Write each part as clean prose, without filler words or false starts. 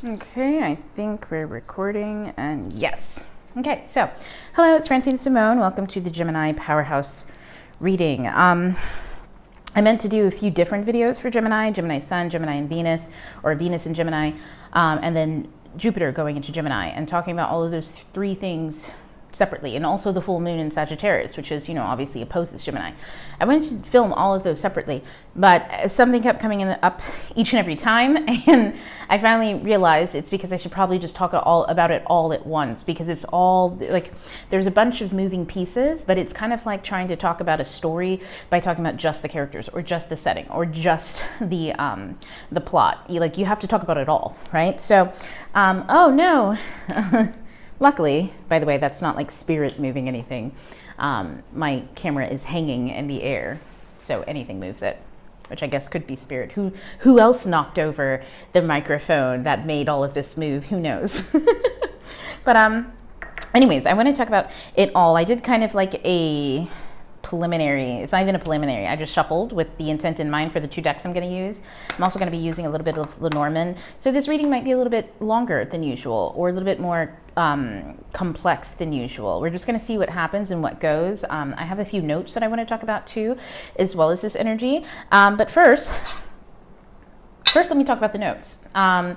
Okay, I think we're recording, and yes. Okay, so hello, it's Francina Simone. Welcome to the Gemini Powerhouse reading. I meant to do a few different videos for Gemini Sun, Gemini and Venus, or Venus and Gemini, and then Jupiter going into Gemini, and talking about all of those three things separately, and also the full moon in Sagittarius, which is, obviously opposes Gemini. I wanted to film all of those separately, but something kept coming up each and every time, and I finally realized it's because I should probably just talk about it all at once, because it's all like there's a bunch of moving pieces, but it's kind of like trying to talk about a story by talking about just the characters or just the setting or just the plot. You have to talk about it all, right? So, oh no. Luckily, by the way, that's not like spirit moving anything. My camera is hanging in the air, so anything moves it, which I guess could be spirit. Who else knocked over the microphone that made all of this move? Who knows? But anyways, I want to talk about it all. I did kind of like a preliminary. It's not even a preliminary. I just shuffled with the intent in mind for the two decks I'm going to use. I'm also going to be using a little bit of Lenormand. So this reading might be a little bit longer than usual, or a little bit more complex than usual. We're just going to see what happens and what goes. I have a few notes that I want to talk about too, as well as this energy. But first, let me talk about the notes. I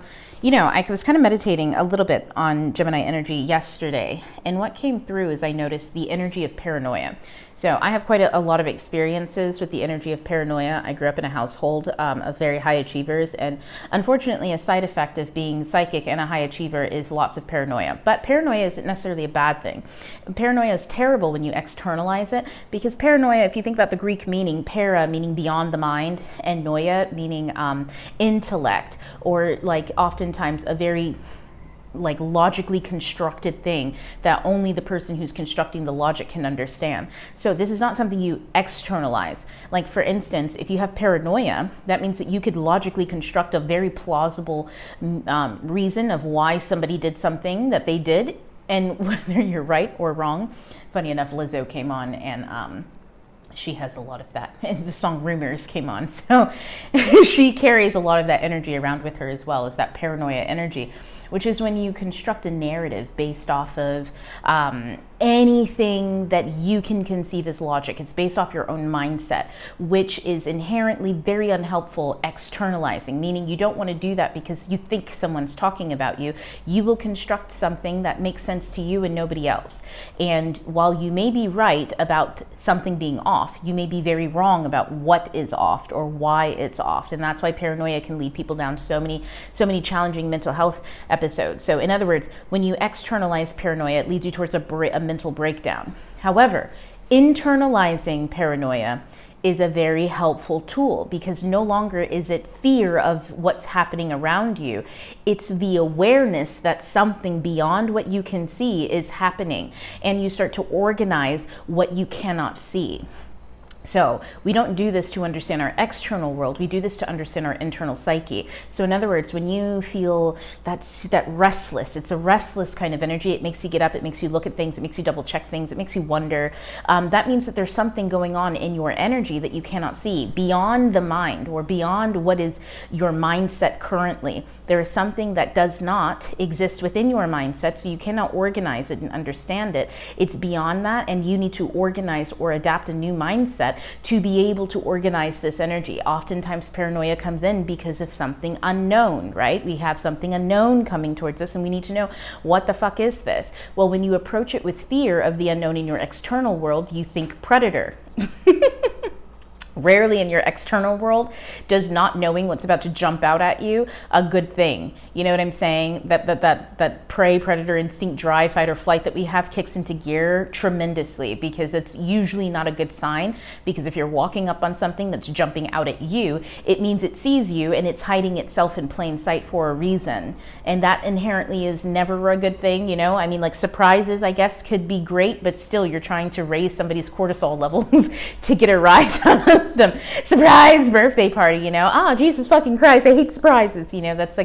was kind of meditating a little bit on Gemini energy yesterday, and what came through is I noticed the energy of paranoia. So I have quite a lot of experiences with the energy of paranoia. I grew up in a household of very high achievers, and unfortunately a side effect of being psychic and a high achiever is lots of paranoia. But paranoia isn't necessarily a bad thing. Paranoia is terrible when you externalize it, because paranoia, if you think about the Greek meaning, para meaning beyond the mind, and noia meaning intellect, or like oftentimes a very logically constructed thing that only the person who's constructing the logic can understand. So this is not something you externalize. Like, for instance, if you have paranoia, that means that you could logically construct a very plausible reason of why somebody did something that they did, and whether you're right or wrong. Funny enough, Lizzo came on, and she has a lot of that. And the song Rumors came on. So she carries a lot of that energy around with her, as well as that paranoia energy, which is when you construct a narrative based off of anything that you can conceive as logic. It's based off your own mindset, which is inherently very unhelpful externalizing, meaning you don't want to do that because you think someone's talking about you. You will construct something that makes sense to you and nobody else. And while you may be right about something being off, you may be very wrong about what is off or why it's off. And that's why paranoia can lead people down so many challenging mental health episodes. So in other words, when you externalize paranoia, it leads you towards a mental breakdown. However, internalizing paranoia is a very helpful tool, because no longer is it fear of what's happening around you. It's the awareness that something beyond what you can see is happening, and you start to organize what you cannot see. So we don't do this to understand our external world. We do this to understand our internal psyche. So in other words, when you feel that restless, it's a restless kind of energy. It makes you get up. It makes you look at things. It makes you double check things. It makes you wonder. That means that there's something going on in your energy that you cannot see beyond the mind, or beyond what is your mindset currently. There is something that does not exist within your mindset, so you cannot organize it and understand it. It's beyond that, and you need to organize or adapt a new mindset to be able to organize this energy. Oftentimes paranoia comes in because of something unknown, right? We have something unknown coming towards us, and we need to know, what the fuck is this? Well, when you approach it with fear of the unknown in your external world, you think predator. Rarely in your external world does not knowing what's about to jump out at you a good thing. You know what I'm saying? That prey, predator instinct, drive, fight or flight that we have kicks into gear tremendously, because it's usually not a good sign. Because if you're walking up on something that's jumping out at you, it means it sees you and it's hiding itself in plain sight for a reason. And that inherently is never a good thing, I mean, like, surprises, I guess, could be great, but still you're trying to raise somebody's cortisol levels to get a rise out of the surprise birthday party, you know, oh, Jesus fucking Christ, I hate surprises, you know, that's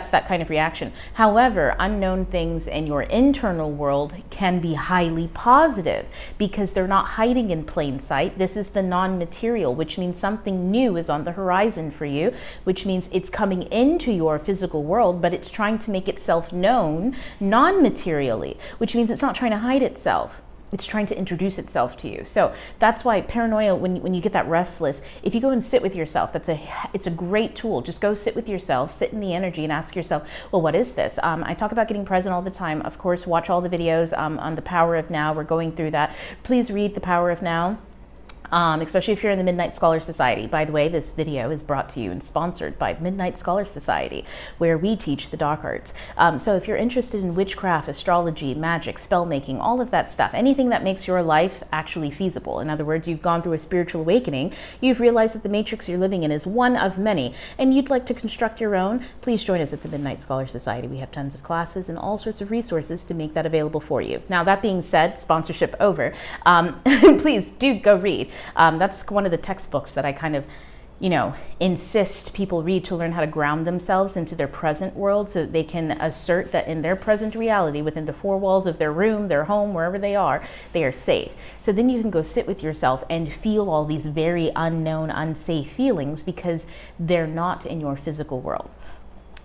that kind of reaction. However, unknown things in your internal world can be highly positive because they're not hiding in plain sight. This is the non-material, which means something new is on the horizon for you, which means it's coming into your physical world, but it's trying to make itself known non-materially, which means it's not trying to hide itself. It's trying to introduce itself to you. So that's why paranoia, when you get that restless, if you go and sit with yourself, it's a great tool. Just go sit with yourself, sit in the energy and ask yourself, well, what is this? I talk about getting present all the time. Of course, watch all the videos on the Power of Now. We're going through that. Please read the Power of Now. Especially if you're in the Midnight Scholar Society. By the way, this video is brought to you and sponsored by Midnight Scholar Society, where we teach the dark arts. So if you're interested in witchcraft, astrology, magic, spell making, all of that stuff, anything that makes your life actually feasible. In other words, you've gone through a spiritual awakening, you've realized that the matrix you're living in is one of many, and you'd like to construct your own, please join us at the Midnight Scholar Society. We have tons of classes and all sorts of resources to make that available for you. Now, that being said, sponsorship over. Please do go read. That's one of the textbooks that I kind of, insist people read to learn how to ground themselves into their present world so that they can assert that in their present reality, within the four walls of their room, their home, wherever they are safe. So then you can go sit with yourself and feel all these very unknown, unsafe feelings because they're not in your physical world.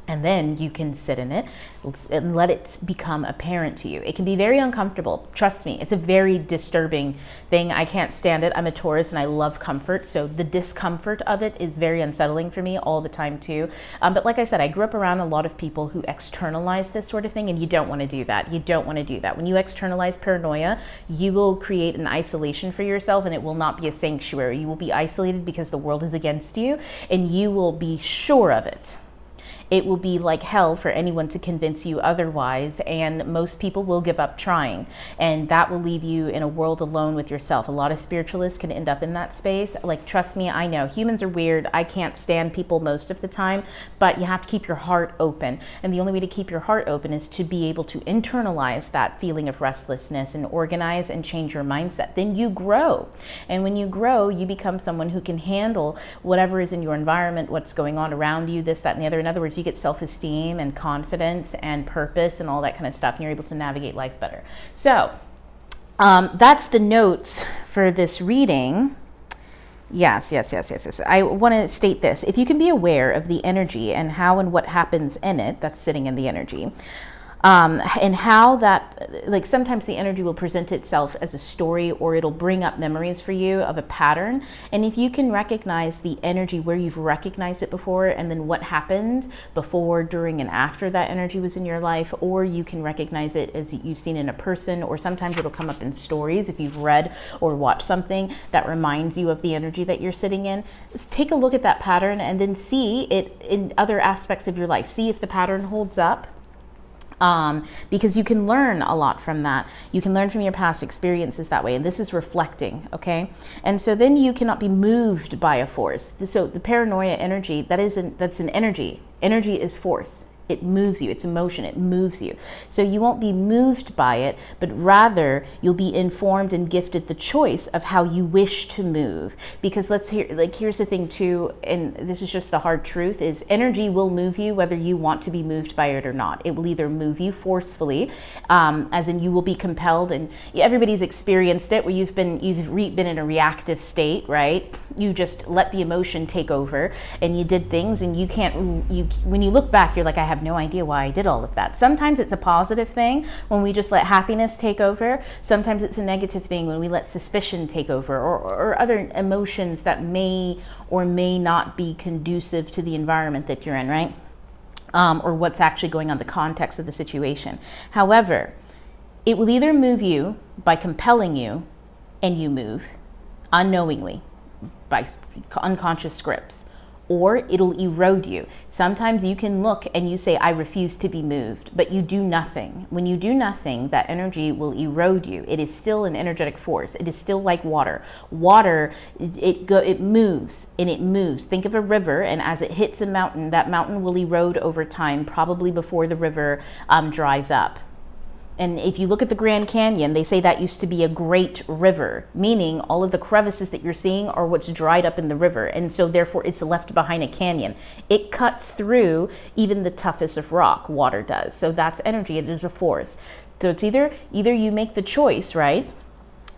And then you can sit in it and let it become apparent to you. It can be very uncomfortable. Trust me, it's a very disturbing thing. I can't stand it. I'm a Taurus and I love comfort. So the discomfort of it is very unsettling for me all the time too. But like I said, I grew up around a lot of people who externalize this sort of thing, and you don't want to do that. You don't want to do that. When you externalize paranoia, you will create an isolation for yourself, and it will not be a sanctuary. You will be isolated because the world is against you, and you will be sure of it. It will be like hell for anyone to convince you otherwise, and most people will give up trying, and that will leave you in a world alone with yourself. A lot of spiritualists can end up in that space. Like, trust me, I know humans are weird. I can't stand people most of the time, but you have to keep your heart open, and the only way to keep your heart open is to be able to internalize that feeling of restlessness and organize and change your mindset. Then you grow, and when you grow, you become someone who can handle whatever is in your environment, what's going on around you, this, that, and the other. In other words, you get self-esteem and confidence and purpose and all that kind of stuff, and you're able to navigate life better. So that's the notes for this reading. Yes. I want to state this. If you can be aware of the energy and how and what happens in it, that's sitting in the energy, and how that, like, sometimes the energy will present itself as a story, or it'll bring up memories for you of a pattern. And if you can recognize the energy where you've recognized it before, and then what happened before, during, and after that energy was in your life, or you can recognize it as you've seen in a person, or sometimes it'll come up in stories if you've read or watched something that reminds you of the energy that you're sitting in. Just take a look at that pattern and then see it in other aspects of your life. See if the pattern holds up. Because you can learn a lot from that. You can learn from your past experiences that way, and this is reflecting, okay? And so then you cannot be moved by a force. So the paranoia energy, that's an energy. Energy is force. It moves you, it's emotion, it moves you. So you won't be moved by it, but rather you'll be informed and gifted the choice of how you wish to move. Because here's the thing too, and this is just the hard truth, is energy will move you whether you want to be moved by it or not. It will either move you forcefully, as in you will be compelled, and everybody's experienced it, where you've been in a reactive state, right? You just let the emotion take over, and you did things, and when you look back, you're like, I have no idea why I did all of that. Sometimes it's a positive thing when we just let happiness take over. Sometimes it's a negative thing when we let suspicion take over, or other emotions that may or may not be conducive to the environment that you're in, right? Or what's actually going on, the context of the situation. However, it will either move you by compelling you, and you move unknowingly by unconscious scripts, or it'll erode you. Sometimes you can look and you say, I refuse to be moved, but you do nothing. When you do nothing, that energy will erode you. It is still an energetic force. It is still like water. Water, it moves, and it moves. Think of a river, and as it hits a mountain, that mountain will erode over time, probably before the river dries up. And if you look at the Grand Canyon, they say that used to be a great river, meaning all of the crevices that you're seeing are what's dried up in the river. And so therefore it's left behind a canyon. It cuts through even the toughest of rock, water does. So that's energy, it is a force. So it's either you make the choice, right?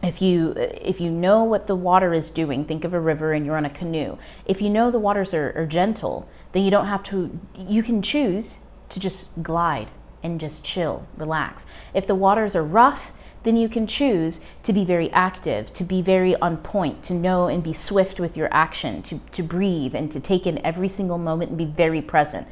If you know what the water is doing, think of a river and you're on a canoe. If you know the waters are gentle, then you don't have to, you can choose to just glide and just chill, relax. If the waters are rough, then you can choose to be very active, to be very on point, to know and be swift with your action, to breathe and to take in every single moment and be very present.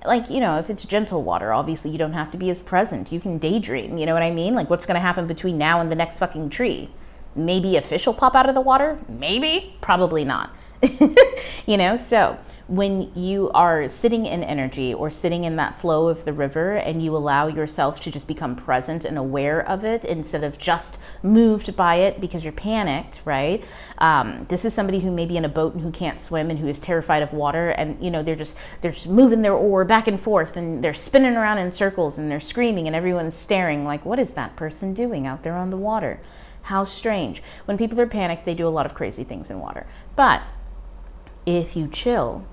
Like, you know, if it's gentle water, obviously you don't have to be as present. You can daydream, you know what I mean? Like, what's gonna happen between now and the next fucking tree? Maybe a fish will pop out of the water? Maybe, probably not. You know, so when you are sitting in energy or sitting in that flow of the river and you allow yourself to just become present and aware of it instead of just moved by it because you're panicked, right? This is somebody who may be in a boat and who can't swim and who is terrified of water, and you know, they're just moving their oar back and forth and they're spinning around in circles and they're screaming and everyone's staring like, what is that person doing out there on the water? How strange. When people are panicked, they do a lot of crazy things in water. But if you chill,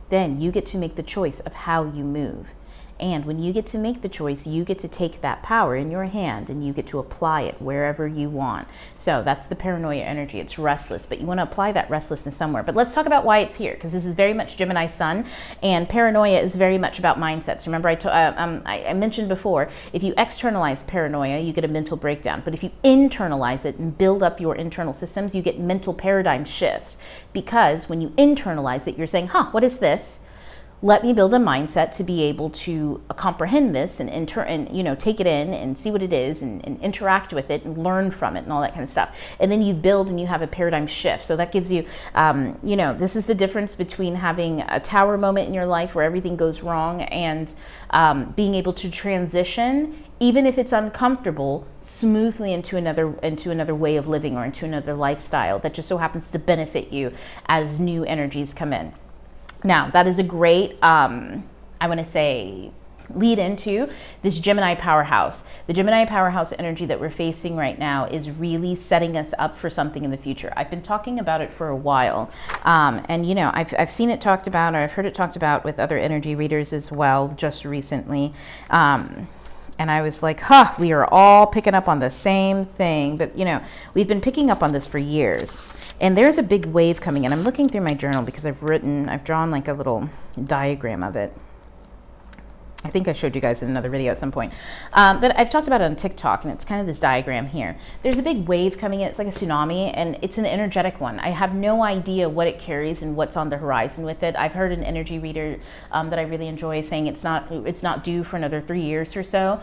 then you get to make the choice of how you move. And when you get to make the choice, you get to take that power in your hand and you get to apply it wherever you want. So that's the paranoia energy. It's restless, but you want to apply that restlessness somewhere. But let's talk about why it's here, because this is very much Gemini sun, and paranoia is very much about mindsets. Remember, I mentioned before, if you externalize paranoia, you get a mental breakdown. But if you internalize it and build up your internal systems, you get mental paradigm shifts. Because when you internalize it, you're saying, what is this? Let me build a mindset to be able to comprehend this and you know, take it in and see what it is and interact with it and learn from it and all that kind of stuff. And then you build and you have a paradigm shift. So that gives you, you know, this is the difference between having a tower moment in your life where everything goes wrong and being able to transition, even if it's uncomfortable, smoothly into another way of living or into another lifestyle that just so happens to benefit you as new energies come in. Now, that is a great, I want to say, lead into this Gemini powerhouse. The Gemini powerhouse energy that we're facing right now is really setting us up for something in the future. I've been talking about it for a while. And, you know, I've seen it talked about, or I've heard it talked about with other energy readers as well, just recently. And I was like, we are all picking up on the same thing. But, you know, we've been picking up on this for years. And there's a big wave coming in. I'm looking through my journal because I've drawn like a little diagram of it. I think I showed you guys in another video at some point. But I've talked about it on TikTok, and it's kind of this diagram here. There's a big wave coming in. It's like a tsunami, and it's an energetic one. I have no idea what it carries and what's on the horizon with it. I've heard an energy reader that I really enjoy saying it's not due for another 3 years or so.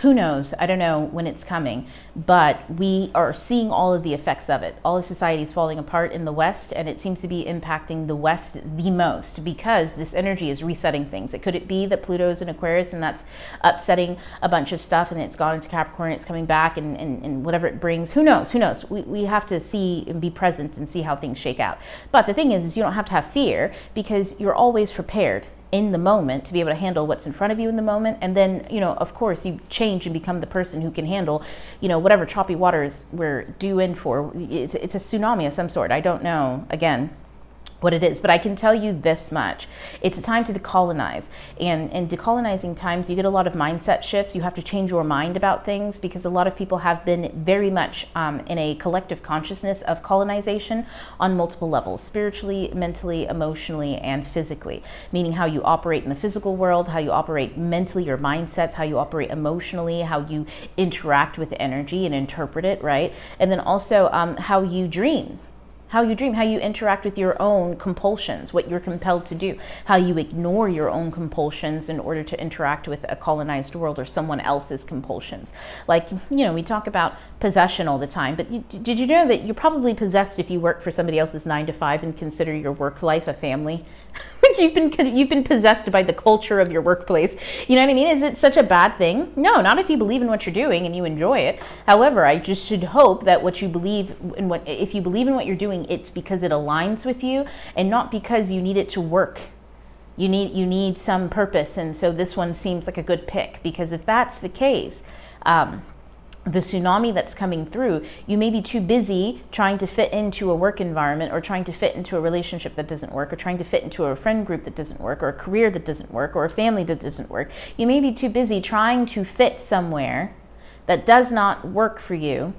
Who knows? I don't know when it's coming, but we are seeing all of the effects of it. All of society is falling apart in the West, and it seems to be impacting the West the most because this energy is resetting things. Could it be that Pluto's in Aquarius and that's upsetting a bunch of stuff, and it's gone into Capricorn, it's coming back, and whatever it brings? Who knows? Who knows? We have to see and be present and see how things shake out. But the thing is you don't have to have fear because you're always prepared in the moment to be able to handle what's in front of you in the moment. And then, you know, of course you change and become the person who can handle, you know, whatever choppy waters we're due in for. It's a tsunami of some sort. I don't know, again, what it is, but I can tell you this much. It's a time to decolonize, and in decolonizing times you get a lot of mindset shifts. You have to change your mind about things because a lot of people have been very much in a collective consciousness of colonization on multiple levels: spiritually, mentally, emotionally, and physically, meaning how you operate in the physical world, how you operate mentally, your mindsets, how you operate emotionally, how you interact with energy and interpret it, right? And then also how you dream. How you interact with your own compulsions, what you're compelled to do, how you ignore your own compulsions in order to interact with a colonized world or someone else's compulsions. Like, you know, we talk about possession all the time, but did you know that you're probably possessed if you work for somebody else's 9 to 5 and consider your work life a family? You've been possessed by the culture of your workplace. You know what I mean? Is it such a bad thing? No, not if you believe in what you're doing and you enjoy it. However, I just should hope that if you believe in what you're doing, it's because it aligns with you and not because you need it to work You need some purpose, and so this one seems like a good pick, because if that's the case, the tsunami that's coming through, you may be too busy trying to fit into a work environment, or trying to fit into a relationship that doesn't work, or trying to fit into a friend group that doesn't work, or a career that doesn't work, or a family that doesn't work. You may be too busy trying to fit somewhere that does not work for you,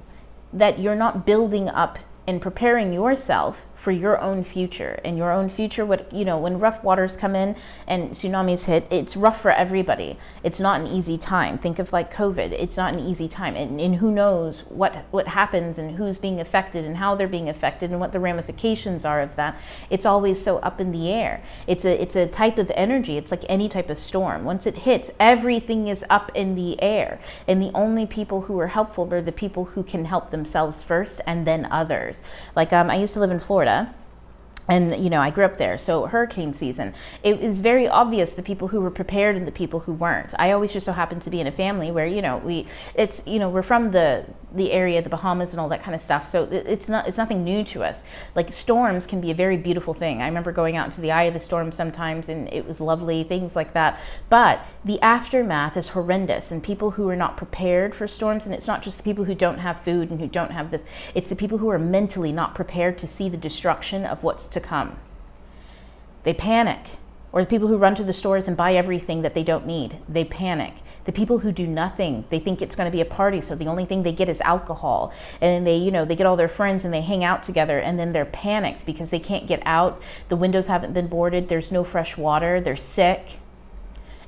that you're not building up and preparing yourself for your own future. And your own future, when rough waters come in and tsunamis hit, it's rough for everybody. It's not an easy time. Think of like COVID. It's not an easy time. And who knows what happens, and who's being affected, and how they're being affected, and what the ramifications are of that. It's always so up in the air. It's a type of energy. It's like any type of storm. Once it hits, everything is up in the air. And the only people who are helpful are the people who can help themselves first, and then others. Like I used to live in Florida, and I grew up there, so hurricane season, it is very obvious the people who were prepared and the people who weren't. I always just so happened to be in a family where we're from the area, the Bahamas and all that kind of stuff, so it's nothing new to us. Like, storms can be a very beautiful thing. I remember going out into the eye of the storm sometimes, and it was lovely, things like that. But the aftermath is horrendous, and people who are not prepared for storms, and it's not just the people who don't have food and who don't have this, it's the people who are mentally not prepared to see the destruction of what's to come. They panic. Or the people who run to the stores and buy everything that they don't need, they panic. The people who do nothing, they think it's going to be a party, so the only thing they get is alcohol. And then they get all their friends and they hang out together, and then they're panicked because they can't get out. The windows haven't been boarded. There's no fresh water. They're sick.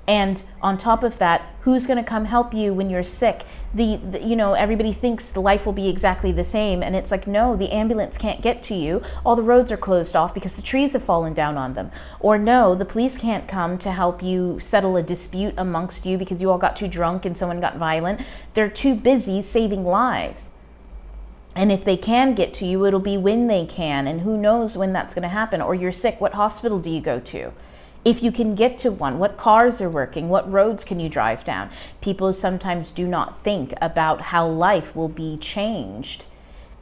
And on top of that, who's going to come help you when you're sick? Everybody thinks the life will be exactly the same, and it's like, no, the ambulance can't get to you. All the roads are closed off because the trees have fallen down on them. Or no, the police can't come to help you settle a dispute amongst you because you all got too drunk and someone got violent. They're too busy saving lives. And if they can get to you, it'll be when they can, and who knows when that's going to happen. Or you're sick, what hospital do you go to? If you can get to one, what cars are working? What roads can you drive down? People sometimes do not think about how life will be changed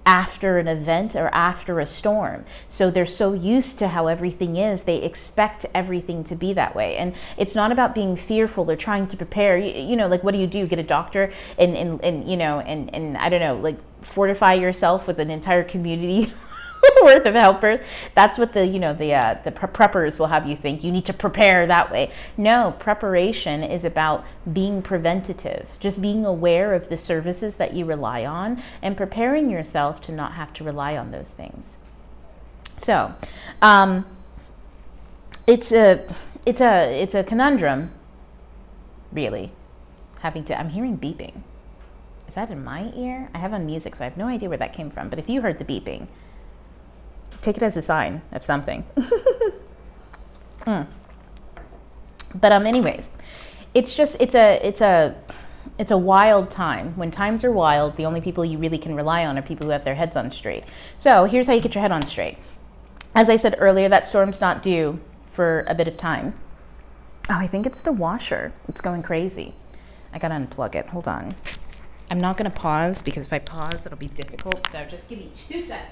after an event or after a storm. So they're so used to how everything is, they expect everything to be that way. And it's not about being fearful or trying to prepare. Like, what do? Get a doctor and I don't know, like, fortify yourself with an entire community worth of helpers. That's what the preppers will have you think. You need to prepare that way. No, preparation is about being preventative, just being aware of the services that you rely on and preparing yourself to not have to rely on those things. So, it's a conundrum, really. I'm hearing beeping. Is that in my ear? I have on music, so I have no idea where that came from. But if you heard the beeping, take it as a sign of something. But anyways, it's a wild time. When times are wild, the only people you really can rely on are people who have their heads on straight. So here's how you get your head on straight. As I said earlier, that storm's not due for a bit of time. Oh, I think it's the washer. It's going crazy. I gotta unplug it. Hold on. I'm not gonna pause, because if I pause, it'll be difficult. So just give me 2 seconds.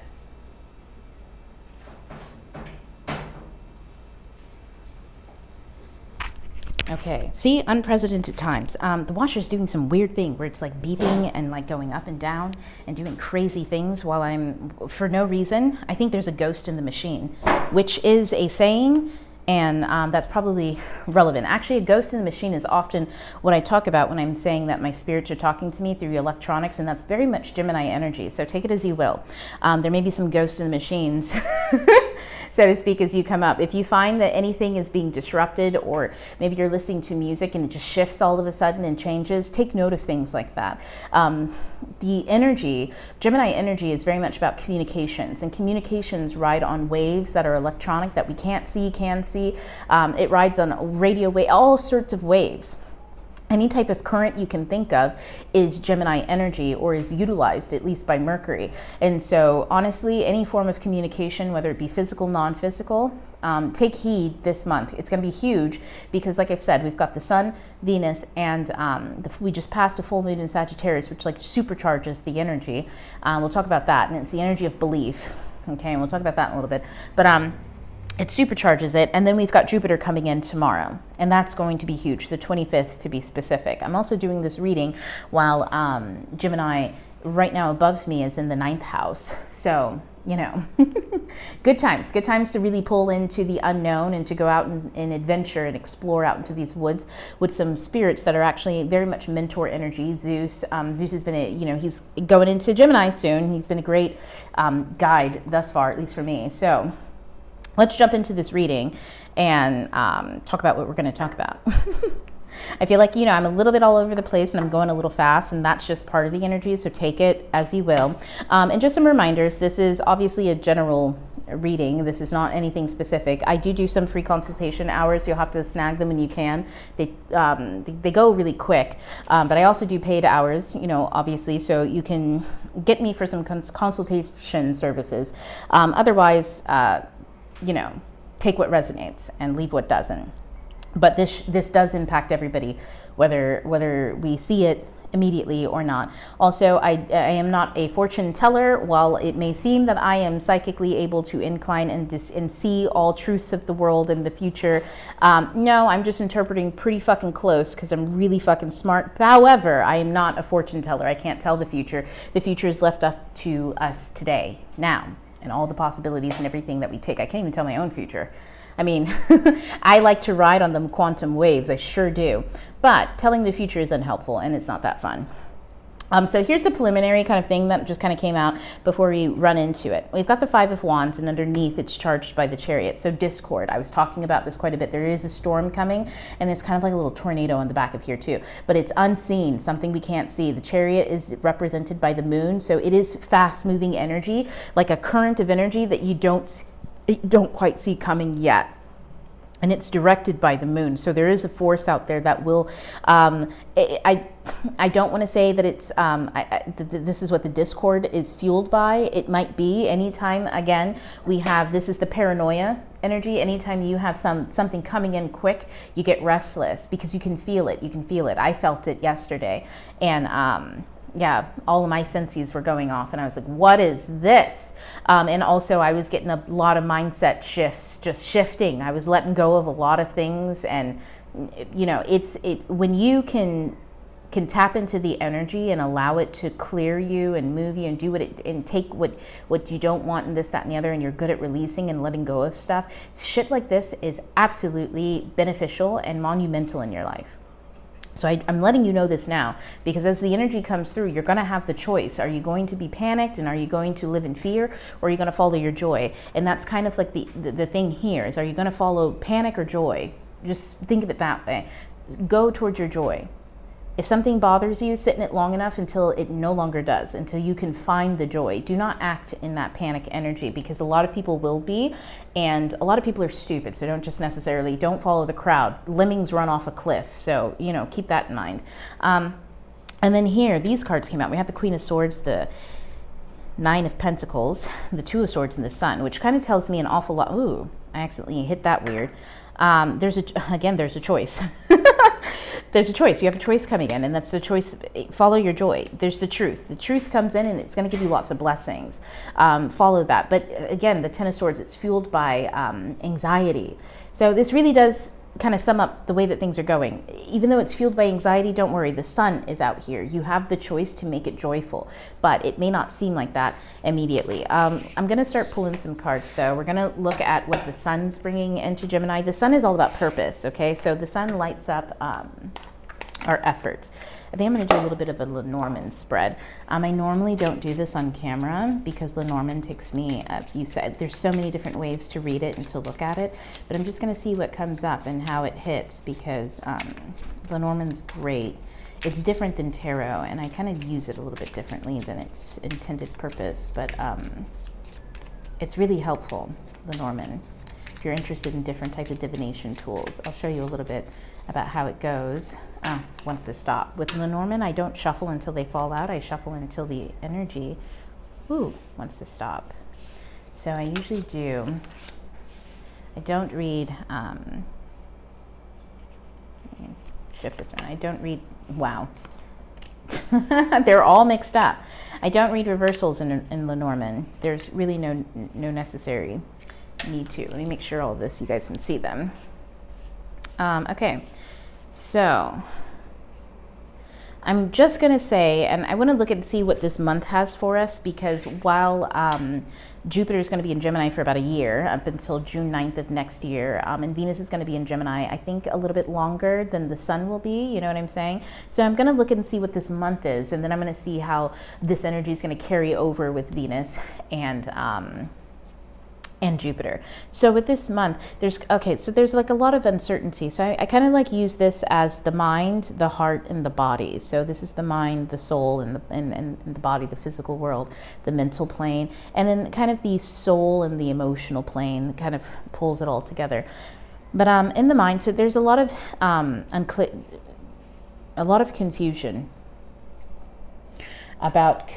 Okay, see, unprecedented times. The washer's doing some weird thing where it's like beeping and like going up and down and doing crazy things while I'm, for no reason. I think there's a ghost in the machine, which is a saying, and that's probably relevant. Actually, a ghost in the machine is often what I talk about when I'm saying that my spirits are talking to me through electronics, and that's very much Gemini energy, so take it as you will. There may be some ghosts in the machines, so to speak, as you come up. If you find that anything is being disrupted, or maybe you're listening to music and it just shifts all of a sudden and changes, take note of things like that. The energy, Gemini energy, is very much about communications, and communications ride on waves that are electronic that we can't see, can see. It rides on radio wave, all sorts of waves. Any type of current you can think of is Gemini energy, or is utilized at least by Mercury. And so honestly, any form of communication, whether it be physical, non-physical, take heed this month. It's going to be huge because, like I've said, we've got the Sun, Venus, and we just passed a full moon in Sagittarius, which like supercharges the energy. We'll talk about that, and it's the energy of belief. Okay, and we'll talk about that in a little bit. But it supercharges it. And then we've got Jupiter coming in tomorrow, and that's going to be huge, the 25th to be specific. I'm also doing this reading while Gemini right now above me is in the 9th house. So, you know, good times to really pull into the unknown and to go out and adventure and explore out into these woods with some spirits that are actually very much mentor energy. Zeus has been he's going into Gemini soon. He's been a great guide thus far, at least for me. So let's jump into this reading and talk about what we're going to talk about. I feel like, I'm a little bit all over the place and I'm going a little fast, and that's just part of the energy, so take it as you will. And just some reminders, this is obviously a general reading. This is not anything specific. I do some free consultation hours. You'll have to snag them when you can. They go really quick, but I also do paid hours, obviously, so you can get me for some consultation services. Otherwise, take what resonates and leave what doesn't. But this does impact everybody, whether we see it immediately or not. Also, I am not a fortune teller. While it may seem that I am psychically able to incline and see all truths of the world and the future, no, I'm just interpreting pretty fucking close because I'm really fucking smart. However, I am not a fortune teller. I can't tell the future. The future is left up to us today, now, and all the possibilities and everything that we take. I can't even tell my own future. I mean, I like to ride on them quantum waves, I sure do. But telling the future is unhelpful, and it's not that fun. So here's the preliminary kind of thing that just kind of came out before we run into it. We've got the 5 of Wands, and underneath it's charged by the Chariot. So discord. I was talking about this quite a bit. There is a storm coming, and there's kind of like a little tornado on the back of here too. But it's unseen, something we can't see. The Chariot is represented by the moon, so it is fast-moving energy, like a current of energy that you don't quite see coming yet. And it's directed by the moon. So there is a force out there that will, I don't want to say that it's, this is what the discord is fueled by. It might be anytime, again, we have, this is the paranoia energy. Anytime you have something coming in quick, you get restless because you can feel it. I felt it yesterday. And, yeah, all of my senses were going off and I was like, what is this? And also I was getting a lot of mindset shifts, just shifting. I was letting go of a lot of things. And, when you can tap into the energy and allow it to clear you and move you and do and take what you don't want and this, that, and the other, and you're good at releasing and letting go of stuff, shit like this is absolutely beneficial and monumental in your life. So I'm letting you know this now, because as the energy comes through, you're going to have the choice. Are you going to be panicked and are you going to live in fear, or are you going to follow your joy? And that's kind of like the thing here is, are you going to follow panic or joy? Just think of it that way. Go towards your joy. If something bothers you, sit in it long enough until it no longer does, until you can find the joy. Do not act in that panic energy, because a lot of people will be, and a lot of people are stupid, so don't follow the crowd. Lemmings run off a cliff, so, keep that in mind. And then here, these cards came out. We have the Queen of Swords, the 9 of Pentacles, the 2 of Swords, and the Sun, which kind of tells me an awful lot. Ooh, I accidentally hit that weird. There's a choice. There's a choice. You have a choice coming in, and that's the choice. Follow your joy. There's the truth. The truth comes in, and it's going to give you lots of blessings. Follow that. But again, the 10 of Swords, it's fueled by anxiety. So this really does kind of sum up the way that things are going. Even though it's fueled by anxiety, don't worry. The sun is out here. You have the choice to make it joyful, but it may not seem like that immediately. I'm going to start pulling some cards, though. We're going to look at what the sun's bringing into Gemini. The sun is all about purpose, okay? So the sun lights up our efforts. I think I'm going to do a little bit of a Lenormand spread. I normally don't do this on camera because Lenormand takes me, you said, there's so many different ways to read it and to look at it, but I'm just going to see what comes up and how it hits, because Lenormand's great. It's different than tarot, and I kind of use it a little bit differently than its intended purpose, but it's really helpful, Lenormand. If you're interested in different types of divination tools, I'll show you a little bit about how it goes. Wants to stop. With Lenormand, I don't shuffle until they fall out. I shuffle until the energy, wants to stop. So I usually do. I don't read, shift this around. I don't read, wow. They're all mixed up. I don't read reversals in Lenormand. There's really no necessary need to. Let me make sure all of this, you guys can see them. Okay, so I'm just going to say, and I want to look and see what this month has for us, because while Jupiter is going to be in Gemini for about a year, up until June 9th of next year, and Venus is going to be in Gemini, I think a little bit longer than the sun will be, you know what I'm saying? So I'm going to look and see what this month is, and then I'm going to see how this energy is going to carry over with Venus and Jupiter. So with this month, there's like a lot of uncertainty. So I kind of like use this as the mind, the heart, and the body. So this is the mind, the soul, and the body, the physical world, the mental plane, and then kind of the soul and the emotional plane kind of pulls it all together. But in the mind, so there's a lot of confusion about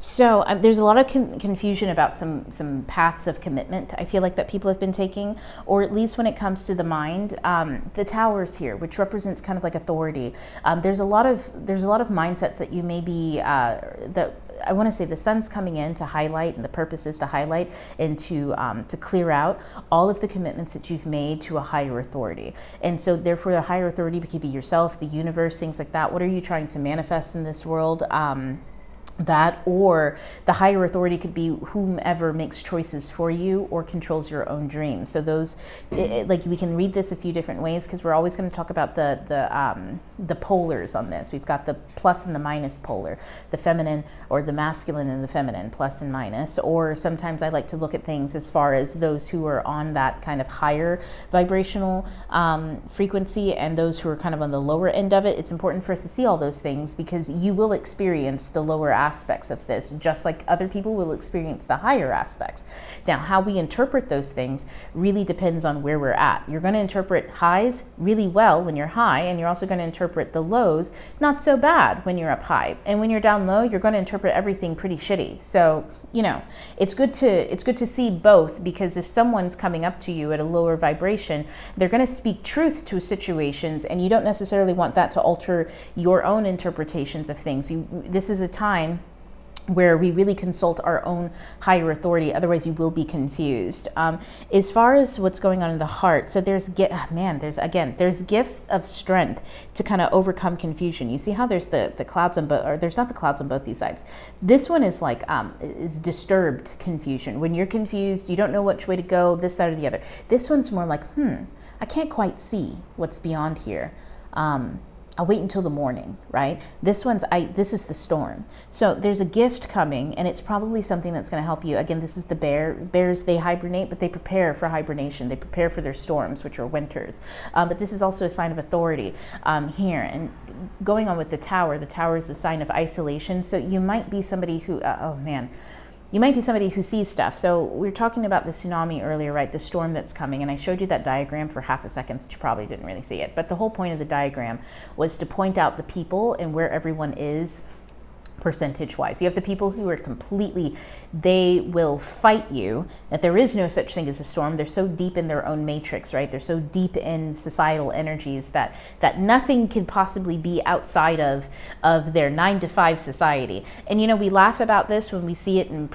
So there's a lot of confusion about some paths of commitment, I feel like, that people have been taking, or at least when it comes to the mind. The Tower's here, which represents kind of like authority. There's a lot of mindsets that you may be that I want to say the sun's coming in to highlight, and the purpose is to highlight and to clear out all of the commitments that you've made to a higher authority. And so therefore the higher authority could be yourself, the universe, things like that. What are you trying to manifest in this world? That, or the higher authority could be whomever makes choices for you or controls your own dreams. So those, like, we can read this a few different ways, because we're always going to talk about the polars on this. We've got the plus and the minus polar, the feminine or the masculine and the feminine, plus and minus. Or sometimes I like to look at things as far as those who are on that kind of higher vibrational frequency and those who are kind of on the lower end of it. It's important for us to see all those things, because you will experience the lower aspects of this, just like other people will experience the higher aspects. Now, how we interpret those things really depends on where we're at. You're going to interpret highs really well when you're high, and you're also going to interpret the lows not so bad when you're up high. And when you're down low, you're going to interpret everything pretty shitty. So, you know, it's good to see both, because if someone's coming up to you at a lower vibration, they're going to speak truth to situations, and you don't necessarily want that to alter your own interpretations of things. This is a time where we really consult our own higher authority. Otherwise you will be confused. As far as what's going on in the heart, so there's gifts of strength to kind of overcome confusion. You see how there's the clouds on both, or there's not the clouds on both these sides. This one is like is disturbed confusion. When you're confused, you don't know which way to go, this side or the other. This one's more like, I can't quite see what's beyond here. I'll wait until the morning, right? This is the storm. So there's a gift coming, and it's probably something that's going to help you. Again, this is the bear. Bears, they hibernate, but they prepare for hibernation. They prepare for their storms, which are winters. But this is also a sign of authority here. And going on with the tower is a sign of isolation. So you might be somebody who, you might be somebody who sees stuff. So we were talking about the tsunami earlier, right? The storm that's coming. And I showed you that diagram for half a second, but you probably didn't really see it. But the whole point of the diagram was to point out the people and where everyone is percentage-wise. You have the people who are completely, they will fight you, that there is no such thing as a storm. They're so deep in their own matrix, right? They're so deep in societal energies that nothing can possibly be outside of their 9-to-5 society. And, you know, we laugh about this when we see it in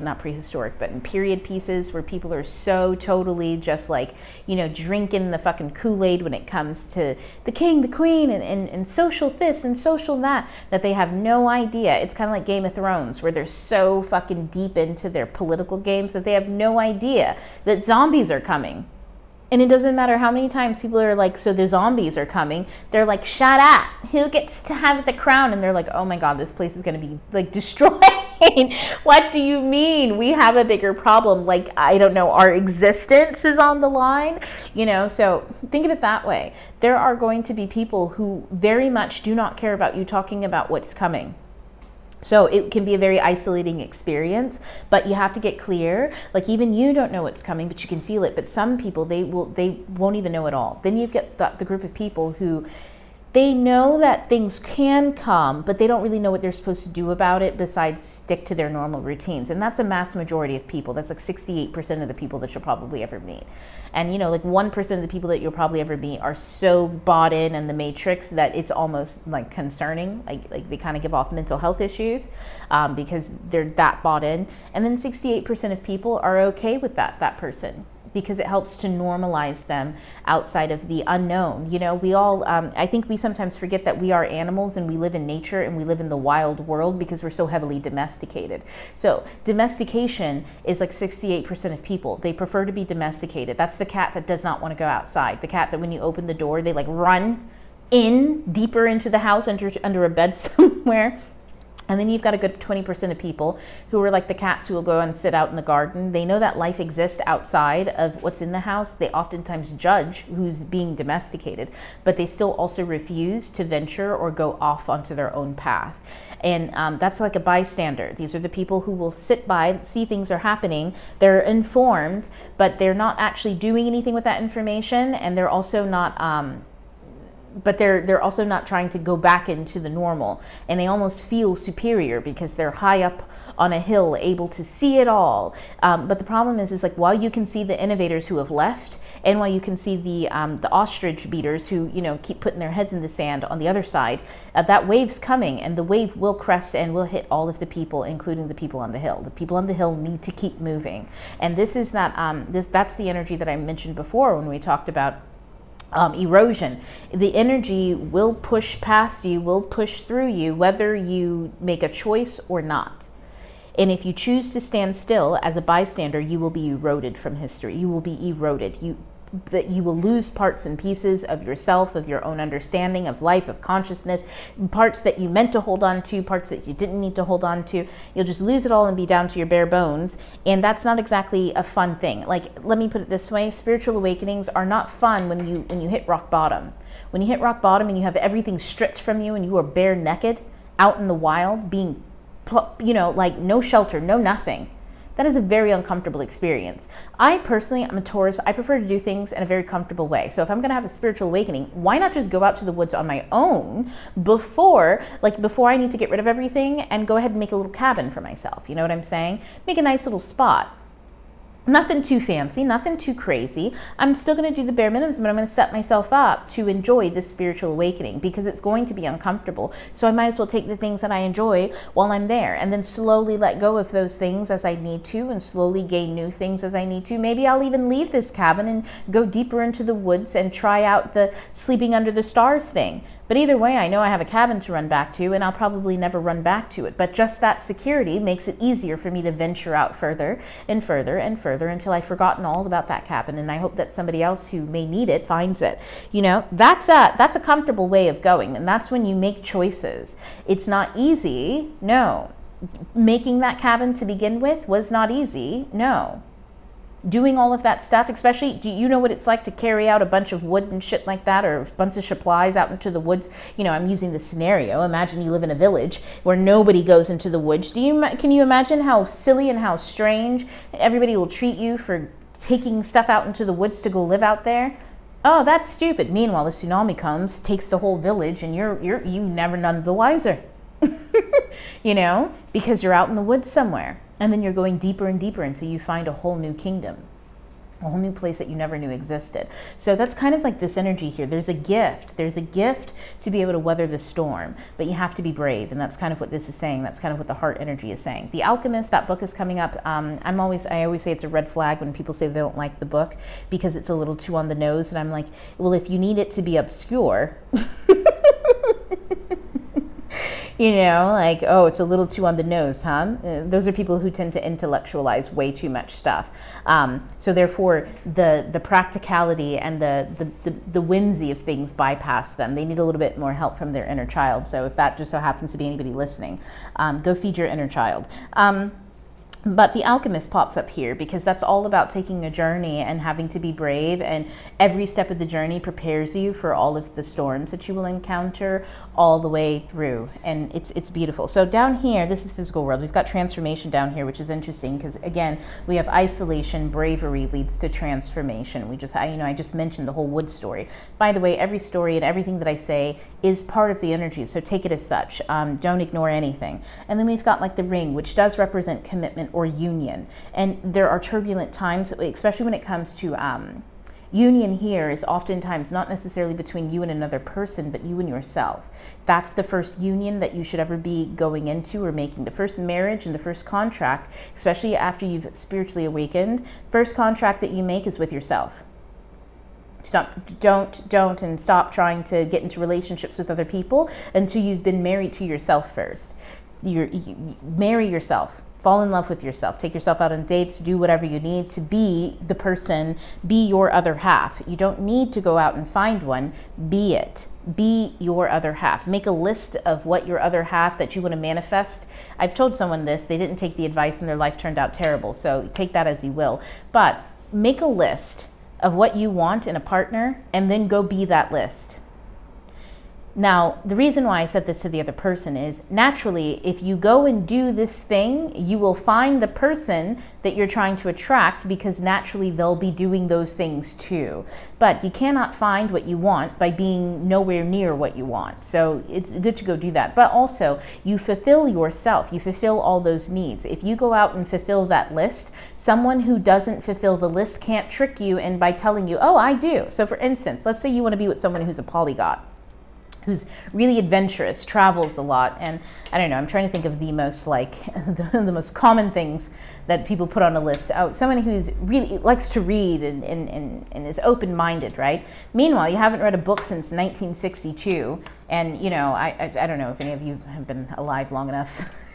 not prehistoric, but in period pieces where people are so totally just like, you know, drinking the fucking Kool-Aid when it comes to the king, the queen, and social this and social that they have no idea. It's kind of like Game of Thrones, where they're so fucking deep into their political games that they have no idea that zombies are coming. And it doesn't matter how many times people are like, so the zombies are coming. They're like, shut up. Who gets to have the crown? And they're like, oh my God, this place is going to be like destroyed. What do you mean? We have a bigger problem. Like, I don't know, our existence is on the line, you know? So think of it that way. There are going to be people who very much do not care about you talking about what's coming. So it can be a very isolating experience, but you have to get clear. Like, even you don't know what's coming, but you can feel it. But some people, they won't even know at all. Then you've got the group of people who they know that things can come, but they don't really know what they're supposed to do about it besides stick to their normal routines. And that's a mass majority of people. That's like 68% of the people that you'll probably ever meet. And you know, like 1% of the people that you'll probably ever meet are so bought in the matrix that it's almost like concerning. Like they kind of give off mental health issues because they're that bought in. And then 68% of people are okay with that person, because it helps to normalize them outside of the unknown. You know, we all, I think we sometimes forget that we are animals and we live in nature and we live in the wild world because we're so heavily domesticated. So domestication is like 68% of people. They prefer to be domesticated. That's the cat that does not want to go outside. The cat that when you open the door, they like run in deeper into the house under a bed somewhere. And then you've got a good 20% of people who are like the cats who will go and sit out in the garden. They know that life exists outside of what's in the house. They oftentimes judge who's being domesticated, but they still also refuse to venture or go off onto their own path. And that's like a bystander. These are the people who will sit by, see things are happening. They're informed, but they're not actually doing anything with that information. And they're also not... but they're also not trying to go back into the normal, and they almost feel superior because they're high up on a hill able to see it all. But the problem is like, while you can see the innovators who have left, and while you can see the ostrich beaters who, you know, keep putting their heads in the sand on the other side, that wave's coming, and the wave will crest and will hit all of the people, including the people on the hill. The people on the hill need to keep moving, and this is that that's the energy that I mentioned before when we talked about erosion. The energy will push past you, will push through you, whether you make a choice or not. And if you choose to stand still as a bystander, you will be eroded from history. You will be eroded. You will lose parts and pieces of yourself, of your own understanding of life, of consciousness, parts that you meant to hold on to, parts that you didn't need to hold on to. You'll just lose it all and be down to your bare bones. And that's not exactly a fun thing. Like, let me put it this way, spiritual awakenings are not fun when you hit rock bottom. When you hit rock bottom and you have everything stripped from you and you are bare naked out in the wild, being, you know, like no shelter, no nothing. That is a very uncomfortable experience. I personally, I'm a Taurus. I prefer to do things in a very comfortable way. So if I'm going to have a spiritual awakening, why not just go out to the woods on my own before I need to get rid of everything and go ahead and make a little cabin for myself? You know what I'm saying? Make a nice little spot. Nothing too fancy, nothing too crazy. I'm still going to do the bare minimums, but I'm going to set myself up to enjoy this spiritual awakening because it's going to be uncomfortable. So I might as well take the things that I enjoy while I'm there, and then slowly let go of those things as I need to, and slowly gain new things as I need to. Maybe I'll even leave this cabin and go deeper into the woods and try out the sleeping under the stars thing. But either way, I know I have a cabin to run back to, and I'll probably never run back to it. But just that security makes it easier for me to venture out further and further and further until I've forgotten all about that cabin. And I hope that somebody else who may need it finds it. You know, that's a comfortable way of going. And that's when you make choices. It's not easy. No. Making that cabin to begin with was not easy. No. Doing all of that stuff, especially, do you know what it's like to carry out a bunch of wood and shit like that, or a bunch of supplies out into the woods? You know, I'm using the scenario. Imagine you live in a village where nobody goes into the woods. Can you imagine how silly and how strange everybody will treat you for taking stuff out into the woods to go live out there? Oh, that's stupid. Meanwhile, the tsunami comes, takes the whole village, and you never none the wiser. You know, because you're out in the woods somewhere. And then you're going deeper and deeper until you find a whole new kingdom, a whole new place that you never knew existed. So that's kind of like this energy here. There's a gift. There's a gift to be able to weather the storm, but you have to be brave. And that's kind of what this is saying. That's kind of what the heart energy is saying. The Alchemist, that book is coming up. I always say it's a red flag when people say they don't like the book because it's a little too on the nose. And I'm like, well, if you need it to be obscure, you know, like, oh, it's a little too on the nose, huh? Those are people who tend to intellectualize way too much stuff. So therefore, the practicality and the whimsy of things bypass them. They need a little bit more help from their inner child. So if that just so happens to be anybody listening, go feed your inner child. But the Alchemist pops up here because that's all about taking a journey and having to be brave, and every step of the journey prepares you for all of the storms that you will encounter all the way through, and it's beautiful. So down here, this is physical world. We've got transformation down here, which is interesting because again, we have isolation, bravery leads to transformation. I just mentioned the whole wood story. By the way, every story and everything that I say is part of the energy, so take it as such. Don't ignore anything. And then we've got like the ring, which does represent commitment or union. And there are turbulent times, especially when it comes to union. Here is oftentimes not necessarily between you and another person, but you and yourself. That's the first union that you should ever be going into or making. The first marriage and the first contract, especially after you've spiritually awakened, first contract that you make is with yourself. Don't and stop trying to get into relationships with other people until you've been married to yourself first. You marry yourself. Fall in love with yourself. Take yourself out on dates. Do whatever you need to be the person. Be your other half. You don't need to go out and find one. Be it. Be your other half. Make a list of what your other half that you want to manifest. I've told someone this. They didn't take the advice and their life turned out terrible. So take that as you will. But make a list of what you want in a partner and then go be that list. Now, the reason why I said this to the other person is naturally, if you go and do this thing, you will find the person that you're trying to attract because naturally they'll be doing those things too. But you cannot find what you want by being nowhere near what you want. So it's good to go do that. But also, you fulfill yourself. You fulfill all those needs. If you go out and fulfill that list, someone who doesn't fulfill the list can't trick you and by telling you, oh, I do. So for instance, let's say you want to be with someone who's a polyglot, who's really adventurous, travels a lot, and I don't know, I'm trying to think of the most the most common things that people put on a list. Oh, someone who's really likes to read and is open-minded, right? Meanwhile, you haven't read a book since 1962, and I don't know if any of you have been alive long enough.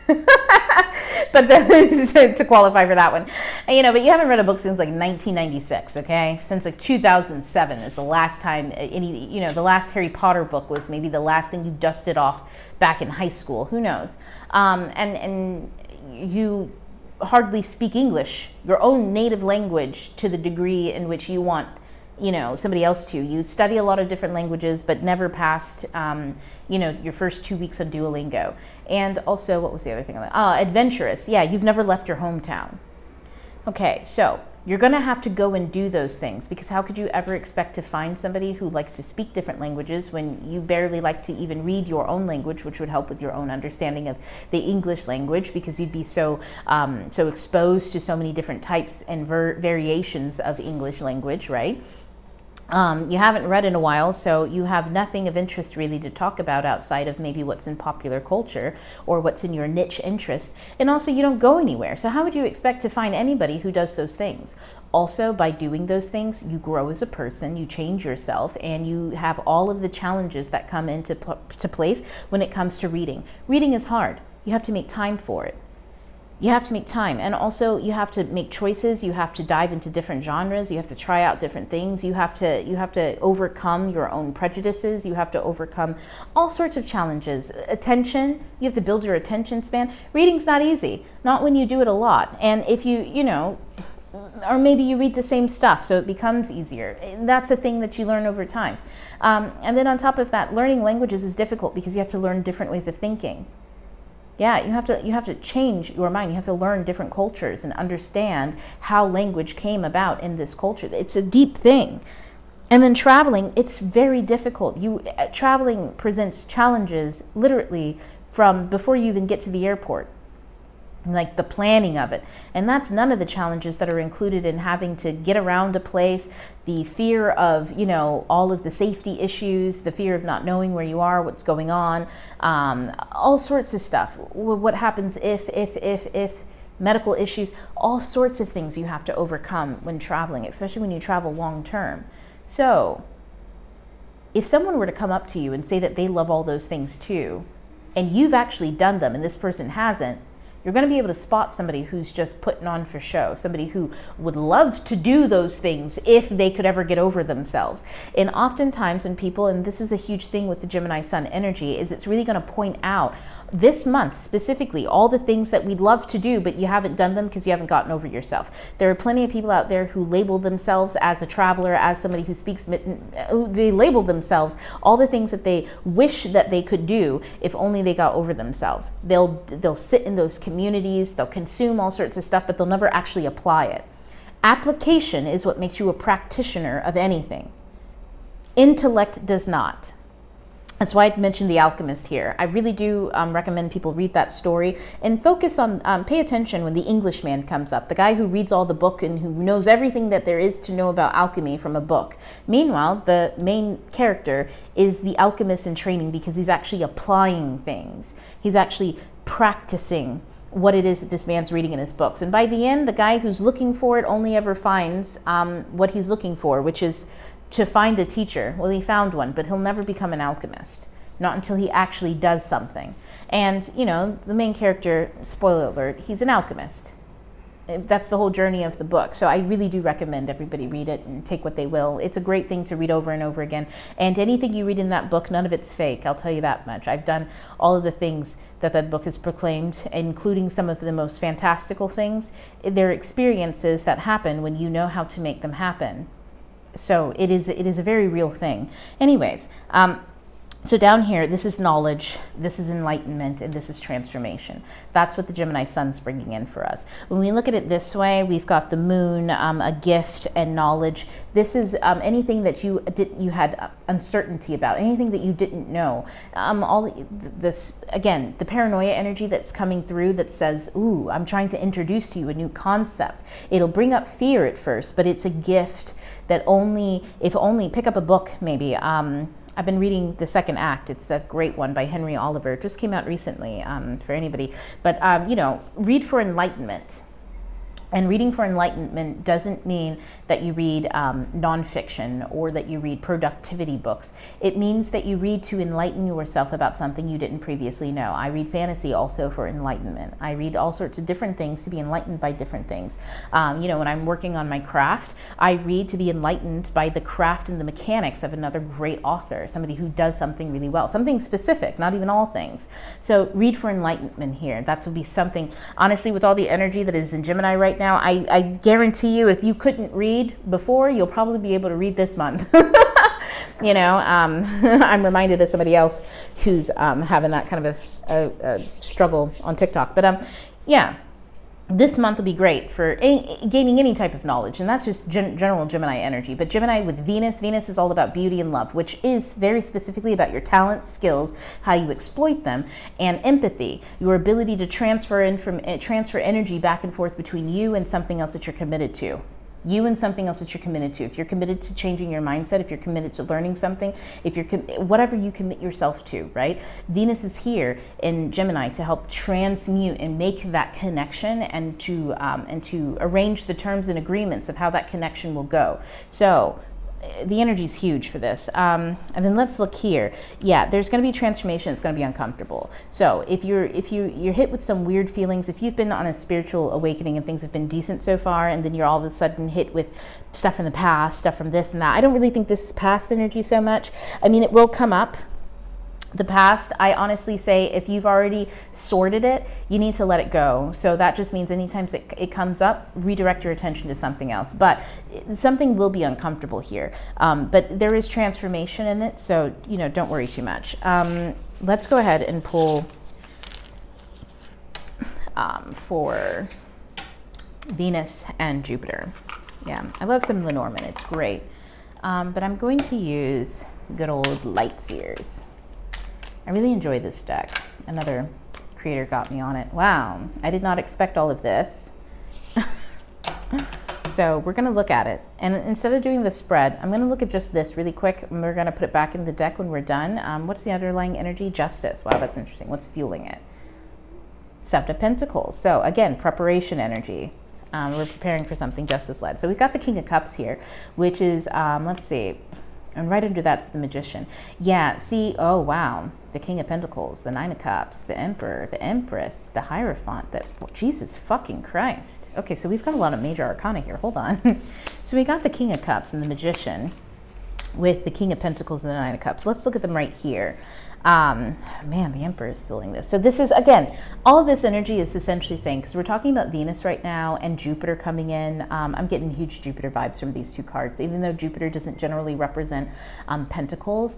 But to qualify for that one, but you haven't read a book since like 1996, okay? Since like 2007 is the last time the last Harry Potter book was maybe the last thing you dusted off back in high school. Who knows? And you hardly speak English, your own native language, to the degree in which you want somebody else to. You study a lot of different languages, but never past your first 2 weeks on Duolingo. And also, what was the other thing? Adventurous. Yeah, you've never left your hometown. Okay, so you're going to have to go and do those things, because how could you ever expect to find somebody who likes to speak different languages when you barely like to even read your own language, which would help with your own understanding of the English language, because you'd be so exposed to so many different types and variations of English language, right? You haven't read in a while, so you have nothing of interest really to talk about outside of maybe what's in popular culture or what's in your niche interest. And also, you don't go anywhere. So how would you expect to find anybody who does those things? Also, by doing those things, you grow as a person, you change yourself, and you have all of the challenges that come into place when it comes to reading. Reading is hard. You have to make time for it. You have to make time, and also you have to make choices. You have to dive into different genres. You have to try out different things. You have to overcome your own prejudices. You have to overcome all sorts of challenges. Attention, you have to build your attention span. Reading's not easy, not when you do it a lot. And if or maybe you read the same stuff, so it becomes easier. That's a thing that you learn over time. And then on top of that, learning languages is difficult because you have to learn different ways of thinking. Yeah, you have to change your mind. You have to learn different cultures and understand how language came about in this culture. It's a deep thing. And then traveling, it's very difficult. Traveling presents challenges literally from before you even get to the airport. Like the planning of it. And that's none of the challenges that are included in having to get around a place, the fear of, all of the safety issues, the fear of not knowing where you are, what's going on, all sorts of stuff. What happens if medical issues, all sorts of things you have to overcome when traveling, especially when you travel long term. So if someone were to come up to you and say that they love all those things too, and you've actually done them and this person hasn't, You're going to be able to spot somebody who's just putting on for show, somebody who would love to do those things if they could ever get over themselves. And oftentimes when people, and this is a huge thing with the Gemini Sun energy, is it's really going to point out this month specifically all the things that we'd love to do, but you haven't done them because you haven't gotten over yourself. There are plenty of people out there who label themselves as a traveler, as somebody who speaks, they label themselves all the things that they wish that they could do if only they got over themselves. They'll sit in those communities, they'll consume all sorts of stuff, but they'll never actually apply it. Application is what makes you a practitioner of anything. Intellect does not. That's why I mentioned The Alchemist here. I really do recommend people read that story and focus on, pay attention when the Englishman comes up, the guy who reads all the book and who knows everything that there is to know about alchemy from a book. Meanwhile, the main character is the alchemist in training because he's actually applying things. He's actually practicing what it is that this man's reading in his books. And by the end, the guy who's looking for it only ever finds what he's looking for, which is to find a teacher. Well, he found one, but he'll never become an alchemist, not until he actually does something. And, you know, the main character, spoiler alert, he's an alchemist. That's the whole journey of the book. So I really do recommend everybody read it and take what they will. It's a great thing to read over and over again. And anything you read in that book, none of it's fake. I'll tell you that much. I've done all of the things that book has proclaimed, including some of the most fantastical things. They're experiences that happen when you know how to make them happen. So it is a very real thing. Anyways, so down here, this is knowledge, this is enlightenment, and this is transformation. That's what the Gemini Sun's bringing in for us. When we look at it this way, we've got the moon, a gift, and knowledge. This is anything that you had uncertainty about, anything that you didn't know. This, again, the paranoia energy that's coming through that says, ooh, I'm trying to introduce to you a new concept. It'll bring up fear at first, but it's a gift that pick up a book maybe. I've been reading the second act. It's a great one by Henry Oliver. It just came out recently for anybody. But, read for enlightenment. And reading for enlightenment doesn't mean that you read nonfiction or that you read productivity books. It means that you read to enlighten yourself about something you didn't previously know. I read fantasy also for enlightenment. I read all sorts of different things to be enlightened by different things. When I'm working on my craft, I read to be enlightened by the craft and the mechanics of another great author, somebody who does something really well, something specific, not even all things. So read for enlightenment here. That would be something, honestly, with all the energy that is in Gemini right now, I guarantee you, if you couldn't read before, you'll probably be able to read this month. I'm reminded of somebody else who's having that kind of a struggle on TikTok. But this month will be great for gaining any type of knowledge, and that's just general Gemini energy. But Gemini with Venus is all about beauty and love, which is very specifically about your talents, skills, how you exploit them, and empathy, your ability to transfer energy back and forth between you and something else that you're committed to. If you're committed to changing your mindset, if you're committed to learning something, if you're whatever you commit yourself to, right? Venus is here in Gemini to help transmute and make that connection and to arrange the terms and agreements of how that connection will go. So the energy is huge for this. And then let's look here. Yeah, there's going to be transformation. It's going to be uncomfortable. So if you're hit with some weird feelings, if you've been on a spiritual awakening and things have been decent so far, and then you're all of a sudden hit with stuff in the past, stuff from this and that. I don't really think this is past energy so much. I mean, it will come up. The past, I honestly say, if you've already sorted it, you need to let it go. So that just means anytime it comes up, redirect your attention to something else. But something will be uncomfortable here. But there is transformation in it, so don't worry too much. Let's go ahead and pull for Venus and Jupiter. Yeah, I love some Lenormand. It's great. But I'm going to use good old Light Seers. I really enjoy this deck. Another creator got me on it. Wow, I did not expect all of this. So we're gonna look at it. And instead of doing the spread, I'm gonna look at just this really quick, and we're gonna put it back in the deck when we're done. What's the underlying energy? Justice. Wow, that's interesting. What's fueling it? Seven of Pentacles. So again, preparation energy. We're preparing for something justice-led. So we've got the King of Cups here, which is, let's see, And right under that's the Magician. Yeah, see, oh wow. The King of Pentacles, the Nine of Cups, the Emperor, the Empress, the Hierophant, Jesus fucking Christ. Okay, so we've got a lot of major arcana here. Hold on. So we got the King of Cups and the Magician with the King of Pentacles and the Nine of Cups. Let's look at them right here. Man, the Emperor is feeling this. So this is, again, all of this energy is essentially saying, because we're talking about Venus right now and Jupiter coming in. I'm getting huge Jupiter vibes from these two cards. Even though Jupiter doesn't generally represent Pentacles,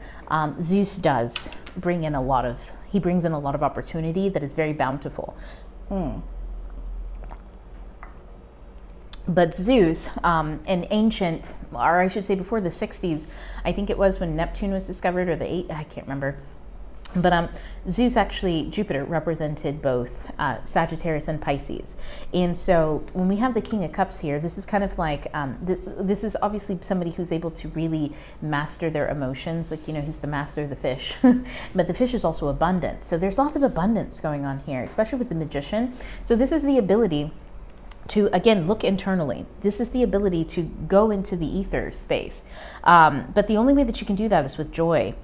Zeus does bring in a lot of, he brings in a lot of opportunity that is very bountiful. But Zeus, in ancient, or I should say before the 60s, I think it was when Neptune was discovered, or I can't remember. But Zeus actually, Jupiter represented both Sagittarius and Pisces. And so when we have the King of Cups here, this is kind of like, this is obviously somebody who's able to really master their emotions. Like, you know, he's the master of the fish. But the fish is also abundant. So there's lots of abundance going on here, especially with the Magician. So this is the ability to, again, look internally. This is the ability to go into the ether space. But the only way that you can do that is with joy.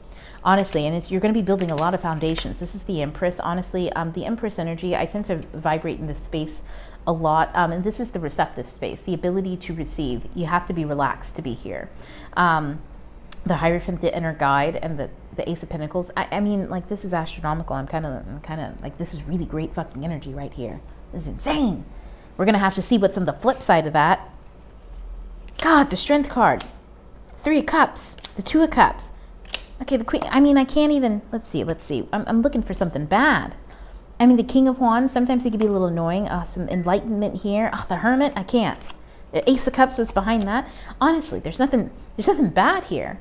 Honestly, and you're going to be building a lot of foundations. This is the Empress. Honestly, the Empress energy, I tend to vibrate in this space a lot. And this is the receptive space, the ability to receive. You have to be relaxed to be here. The Hierophant, the inner guide, and the Ace of Pentacles. I mean, like, this is astronomical. I'm kind of like, this is really great fucking energy right here. This is insane. We're going to have to see what's on the flip side of that. God, the Strength card. 3 of Cups. The 2 of Cups. Okay, the Queen, I mean, I can't even, let's see. I'm looking for something bad. I mean, the King of Wands, sometimes he can be a little annoying. Some enlightenment here. Oh, the Hermit, I can't. The Ace of Cups was behind that. Honestly, there's nothing bad here.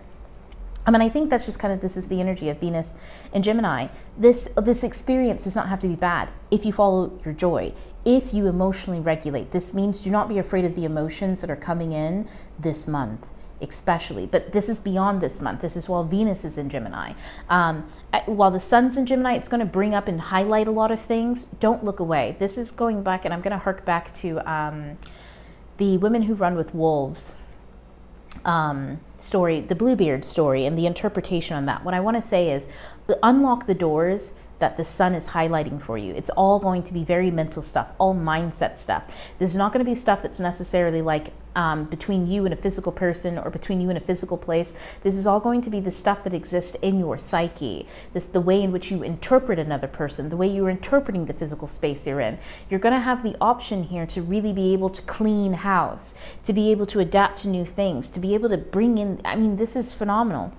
I mean, I think that's just kind of, this is the energy of Venus and Gemini. This experience does not have to be bad if you follow your joy, if you emotionally regulate. This means do not be afraid of the emotions that are coming in this month, especially. But this is beyond this month. This is while Venus is in Gemini. While the Sun's in Gemini, it's going to bring up and highlight a lot of things. Don't look away. This is going back, and I'm going to hark back to the Women Who Run with Wolves story, the Bluebeard story, and the interpretation on that. What I want to say is, unlock the doors that the sun is highlighting for you. It's all going to be very mental stuff, all mindset stuff. This is not going to be stuff that's necessarily like between you and a physical person or between you and a physical place. This is all going to be the stuff that exists in your psyche. This the way in which you interpret another person, the way you're interpreting the physical space you're in. You're going to have the option here to really be able to clean house, to be able to adapt to new things, to be able to bring in, I mean, this is phenomenal.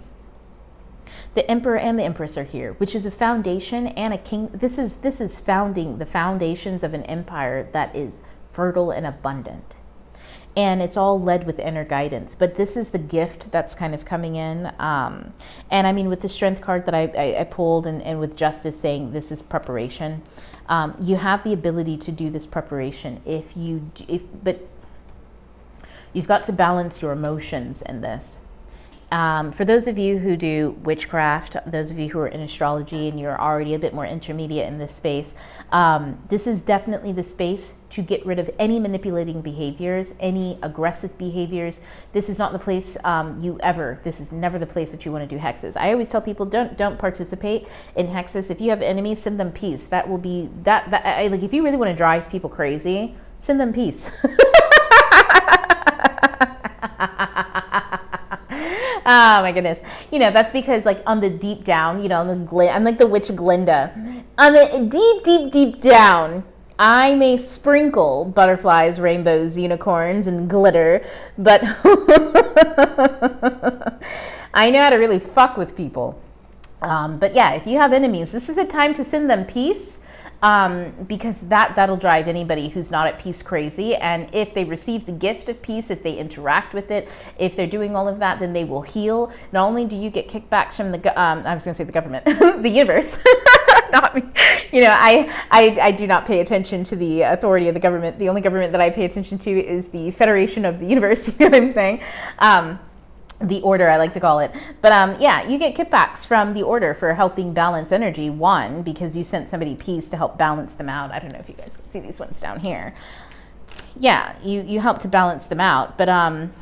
The Emperor and the Empress are here, which is a foundation and a king. This is founding the foundations of an empire that is fertile and abundant. And it's all led with inner guidance. But this is the gift that's kind of coming in. And I mean, with the Strength card that I pulled, and with Justice saying this is preparation, you have the ability to do this preparation but you've got to balance your emotions in this. For those of you who do witchcraft, those of you who are in astrology and you're already a bit more intermediate in this space, this is definitely the space to get rid of any manipulating behaviors, any aggressive behaviors. This is not the place this is never the place that you want to do hexes. I always tell people, don't participate in hexes. If you have enemies, send them peace. That will be, like, if you really want to drive people crazy, send them peace. Oh my goodness. You know, that's because, like, on the deep down, you know, I'm like the witch Glinda. On the deep down, I may sprinkle butterflies, rainbows, unicorns, and glitter, but I know how to really fuck with people. But yeah, if you have enemies, this is the time to send them peace. Because that'll drive anybody who's not at peace crazy. And if they receive the gift of peace, if they interact with it, if they're doing all of that, then they will heal. Not only do you get kickbacks from I was going to say the government, the universe, not me. You know, I do not pay attention to the authority of the government. The only government that I pay attention to is the Federation of the Universe. You know what I'm saying? The order, I like to call it. But yeah, you get kickbacks from the order for helping balance energy. One, because you sent somebody peace to help balance them out. I don't know if you guys can see these ones down here. Yeah, you help to balance them out. But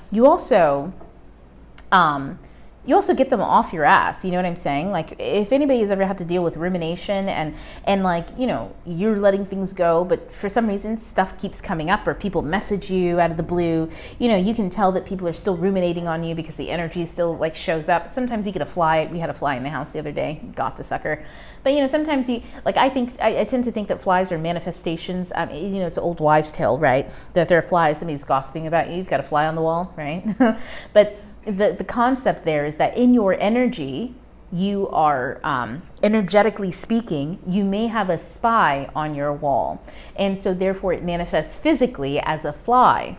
you also you also get them off your ass. You know what I'm saying? Like, if anybody has ever had to deal with rumination and like, you know, you're letting things go, but for some reason stuff keeps coming up, or people message you out of the blue, you know, you can tell that people are still ruminating on you because the energy still like shows up. Sometimes you get a fly. We had a fly in the house the other day, got the sucker. But, you know, sometimes you, like, I tend to think that flies are manifestations. You know, it's an old wives' tale, right? That there are flies, somebody's gossiping about you, you've got a fly on the wall, right? But the concept there is that in your energy, you are, energetically speaking, you may have a spy on your wall. And so therefore it manifests physically as a fly.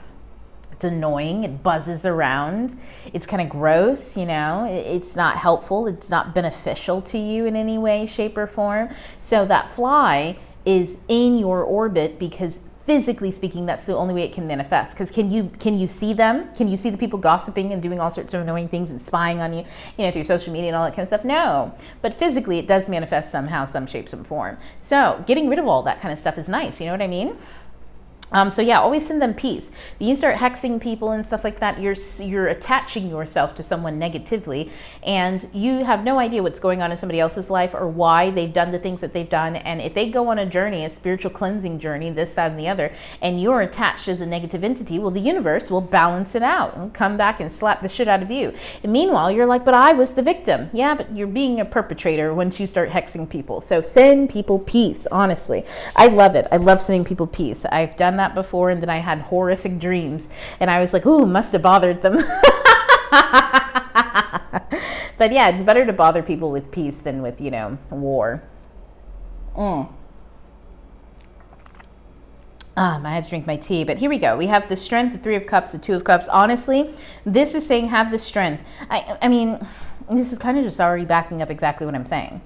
It's annoying, it buzzes around, it's kind of gross, you know, it's not helpful, it's not beneficial to you in any way, shape, or form. So that fly is in your orbit because physically speaking, that's the only way it can manifest. Because can you see them? Can you see the people gossiping and doing all sorts of annoying things and spying on you, you know, through social media and all that kind of stuff? No. But physically, it does manifest somehow, some shape, some form. So getting rid of all that kind of stuff is nice. You know what I mean? So yeah, always send them peace. When you start hexing people and stuff like that, you're attaching yourself to someone negatively, and you have no idea what's going on in somebody else's life or why they've done the things that they've done. And if they go on a journey, a spiritual cleansing journey, this, that, and the other, and you're attached as a negative entity, well, the universe will balance it out and come back and slap the shit out of you. And meanwhile, you're like, but I was the victim. Yeah, but you're being a perpetrator once you start hexing people. So send people peace, honestly. I love it. I love sending people peace. I've done that before, and then I had horrific dreams, and I was like, ooh, must have bothered them. But yeah, it's better to bother people with peace than with, you know, war. I had to drink my tea, but here we go. We have the Strength, the Three of Cups, the Two of Cups. Honestly, this is saying have the strength. I mean, this is kind of just already backing up exactly what I'm saying.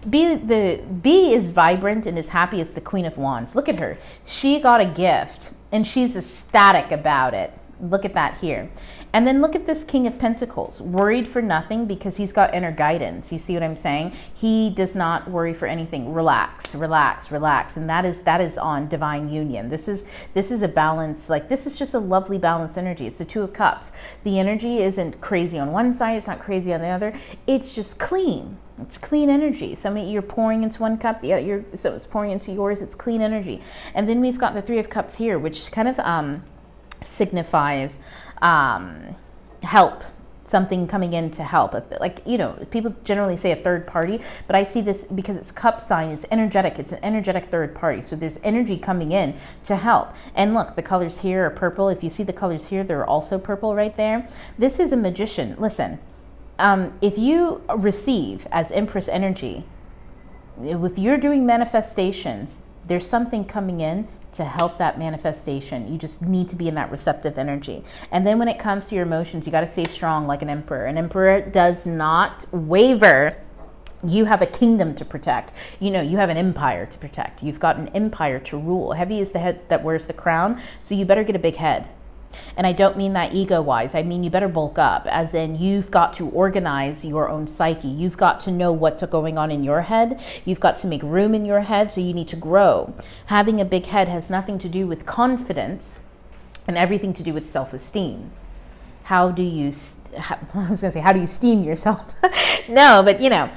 B is vibrant and is happy as the Queen of Wands. Look at her. She got a gift and she's ecstatic about it. Look at that here. And then look at this King of Pentacles, worried for nothing because he's got inner guidance. You see what I'm saying? He does not worry for anything. Relax, relax, relax. And that is on divine union. This is a balance. Like, this is just a lovely balanced energy. It's the Two of Cups. The energy isn't crazy on one side. It's not crazy on the other. It's just clean. It's clean energy. So you're pouring into one cup, so it's pouring into yours. It's clean energy. And then we've got the Three of Cups here, which kind of signifies help, something coming in to help. Like, you know, people generally say a third party, but I see this because it's a cup sign. It's energetic. It's an energetic third party. So there's energy coming in to help. And look, the colors here are purple. If you see the colors here, they're also purple right there. This is a magician. Listen. If you receive as Empress energy, if you're doing manifestations, there's something coming in to help that manifestation. You just need to be in that receptive energy. And then when it comes to your emotions, you got to stay strong like an emperor. An emperor does not waver. You have a kingdom to protect. You know, you have an empire to protect. You've got an empire to rule. Heavy is the head that wears the crown, so you better get a big head. And I don't mean that ego-wise. I mean you better bulk up, as in you've got to organize your own psyche. You've got to know what's going on in your head. You've got to make room in your head, so you need to grow. Having a big head has nothing to do with confidence and everything to do with self-esteem. How do you steam yourself? No, but you know,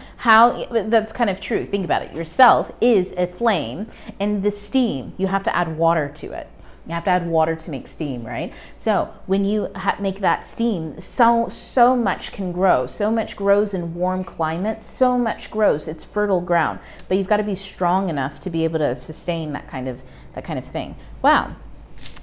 that's kind of true. Think about it. Yourself is a flame, and the steam, you have to add water to it. You have to add water to make steam, right? So when you make that steam, so much can grow. So much grows in warm climates. So much grows. It's fertile ground. But you've got to be strong enough to be able to sustain that kind of thing. Wow.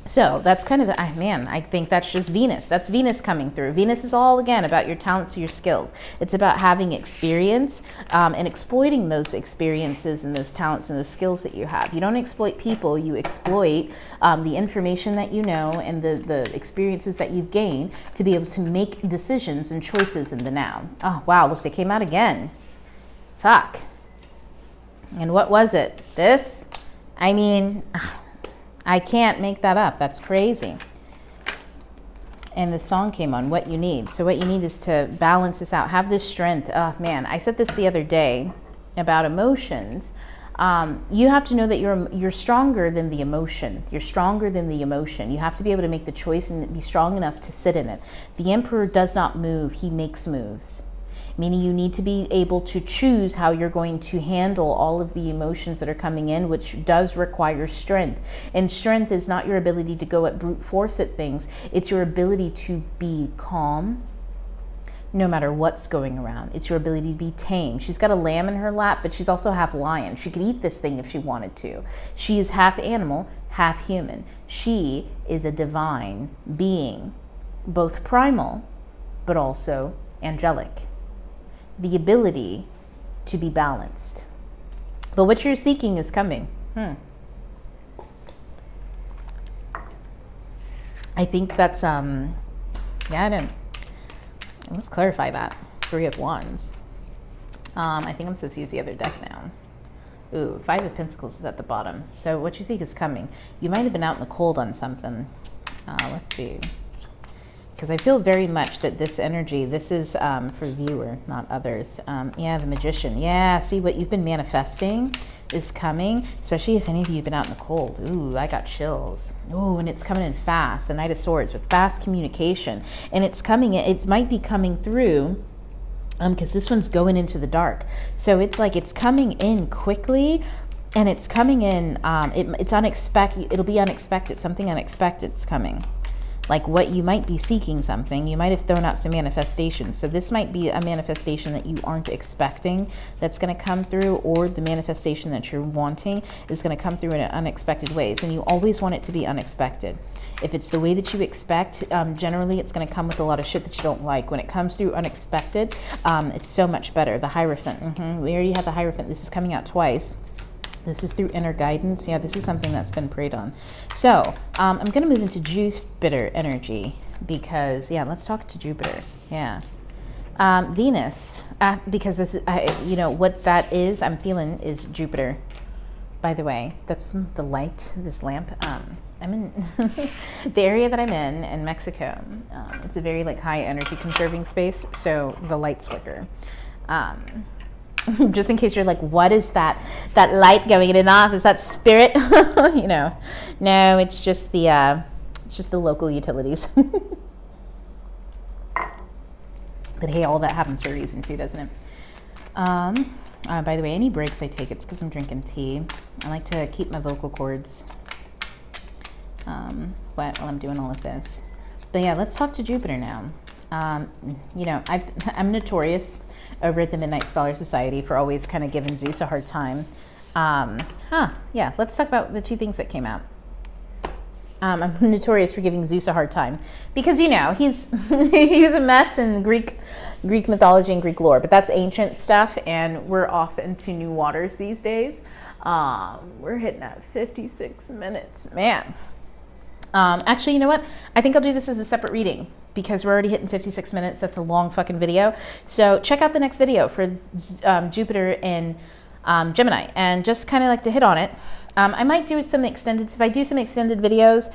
So that's kind of, man, I think that's just Venus. That's Venus coming through. Venus is all, again, about your talents, your skills. It's about having experience and exploiting those experiences and those talents and those skills that you have. You don't exploit people. You exploit the information that you know and the experiences that you've gained to be able to make decisions and choices in the now. Oh, wow, look, they came out again. Fuck. And what was it? This? I mean... I can't make that up. That's crazy. And the song came on, What You Need. So what you need is to balance this out. Have this strength. Oh, man. I said this the other day about emotions. You have to know that you're stronger than the emotion. You're stronger than the emotion. You have to be able to make the choice and be strong enough to sit in it. The Emperor does not move, he makes moves. Meaning you need to be able to choose how you're going to handle all of the emotions that are coming in, which does require strength. And strength is not your ability to go at brute force at things. It's your ability to be calm no matter what's going around. It's your ability to be tame. She's got a lamb in her lap, but she's also half lion. She could eat this thing if she wanted to. She is half animal, half human. She is a divine being, both primal, but also angelic. The ability to be balanced. But what you're seeking is coming. I think that's, let's clarify that. 3 of Wands. I think I'm supposed to use the other deck now. Ooh, 5 of Pentacles is at the bottom. So what you seek is coming. You might have been out in the cold on something. Let's see. Because I feel very much that this energy, this is for viewer, not others. Yeah, the Magician. Yeah, see what you've been manifesting is coming, especially if any of you have been out in the cold. Ooh, I got chills. Ooh, and it's coming in fast. The Knight of Swords with fast communication. And it's coming, it might be coming through, because this one's going into the dark. So it's like it's coming in quickly, and it's coming in, it's unexpected. It'll be unexpected. Something unexpected's coming. Like what you might be seeking something, you might have thrown out some manifestations. So this might be a manifestation that you aren't expecting that's going to come through, or the manifestation that you're wanting is going to come through in unexpected ways. And you always want it to be unexpected. If it's the way that you expect, generally it's going to come with a lot of shit that you don't like. When it comes through unexpected, it's so much better. The Hierophant. We already have the Hierophant. This is coming out twice. This is through inner guidance. Yeah, this is something that's been preyed on. So I'm going to move into Jupiter energy because, yeah, let's talk to Jupiter. Yeah. Venus, because this is, what that is, I'm feeling is Jupiter. By the way, that's the light, this lamp. I'm in the area that I'm in Mexico. It's a very high energy conserving space. So the lights flicker. Just in case you're like, what is that light going in and off? Is that spirit? No, it's just the local utilities. But hey, all that happens for a reason too, doesn't it? By the way, any breaks I take, it's because I'm drinking tea. I like to keep my vocal cords wet while I'm doing all of this. But yeah, let's talk to Jupiter now. I'm notorious over at the Midnight Scholar Society for always kind of giving Zeus a hard time. Yeah, let's talk about the 2 things that came out. I'm notorious for giving Zeus a hard time because, he's he's a mess in Greek mythology and Greek lore, but that's ancient stuff, and we're off into new waters these days. We're hitting at 56 minutes, man. Actually, you know what? I think I'll do this as a separate reading because we're already hitting 56 minutes. That's a long fucking video. So check out the next video for Jupiter in Gemini, and just kind of to hit on it. I might do some extended, if I do some extended videos,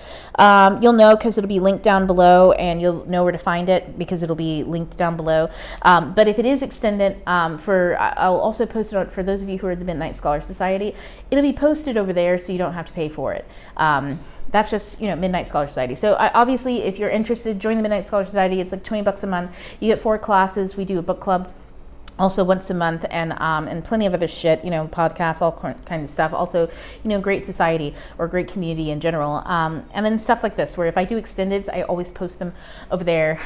you'll know because it'll be linked down below, and you'll know where to find it because it'll be linked down below. But if it is extended, I'll also post it on, for those of you who are the Midnight Scholar Society, it'll be posted over there so you don't have to pay for it. That's just, Midnight Scholar Society. So obviously, if you're interested, join the Midnight Scholar Society. It's like $20 a month. You get 4 classes. We do a book club also once a month, and plenty of other shit, podcasts, all kinds of stuff. Also, great society or great community in general. And then stuff like this, where if I do extendeds, I always post them over there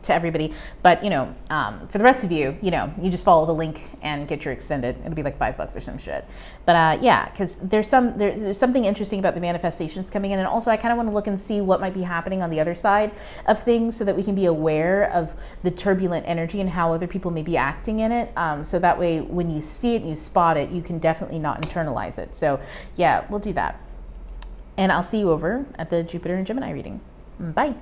to everybody. But, for the rest of you, you just follow the link and get your extended. It'll be like $5 or some shit. But yeah, because there's something interesting about the manifestations coming in. And also I kind of want to look and see what might be happening on the other side of things so that we can be aware of the turbulent energy and how other people may be acting in it. So that way, when you see it and you spot it, you can definitely not internalize it. So yeah, we'll do that. And I'll see you over at the Jupiter and Gemini reading. Bye.